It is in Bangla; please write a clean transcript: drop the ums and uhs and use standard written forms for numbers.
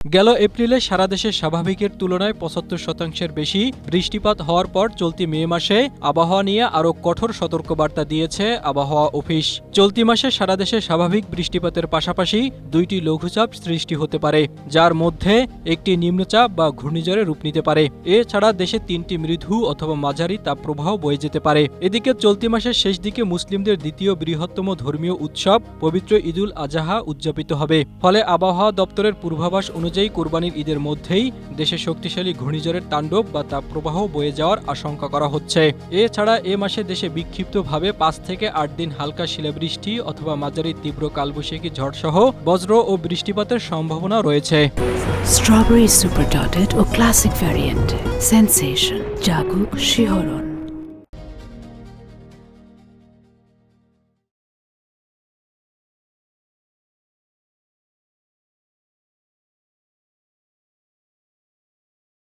গেল এপ্রিলে সারা দেশে স্বাভাবিকের তুলনায় ৭৫% বেশি বৃষ্টিপাত হওয়ার পর চলতি মে মাসে আবহাওয়া নিয়ে আরও কঠোর সতর্কবার্তা দিয়েছে আবহাওয়া অফিস। চলতি মাসে সারা দেশে স্বাভাবিক বৃষ্টিপাতের পাশাপাশি ২টি লঘুচাপ সৃষ্টি হতে পারে, যার মধ্যে একটি নিম্নচাপ বা ঘূর্ণিঝড়ে রূপ নিতে পারে। এছাড়া দেশে ৩টি মৃদু অথবা মাঝারি তাপপ্রবাহ বয়ে যেতে পারে। এদিকে চলতি মাসের শেষ দিকে মুসলিমদের দ্বিতীয় বৃহত্তম ধর্মীয় উৎসব পবিত্র ঈদুল আজহা উদযাপিত হবে। ফলে আবহাওয়া দপ্তরের পূর্বাভাস অনুযায়ী কোরবানির ঈদের মধ্যেই দেশে শক্তিশালী ঘূর্ণিঝড়ের তাণ্ডব বা তাপপ্রবাহ বয়ে যাওয়ার আশঙ্কা করা হচ্ছে। এছাড়া এ মাসে দেশে বিক্ষিপ্তভাবে ৫ থেকে ৮ দিন হালকা শিলাবৃষ্টি অথবা মাঝারি তীব্র কালবৈশাখী ঝড়সহ বজ্র ও বৃষ্টিপাতের সম্ভাবনা রয়েছে। স্ট্রবেরি সুপার ডটেড ও ক্লাসিক ভ্যারিয়েন্ট সেন্সেশন জাগুক শিহরণ।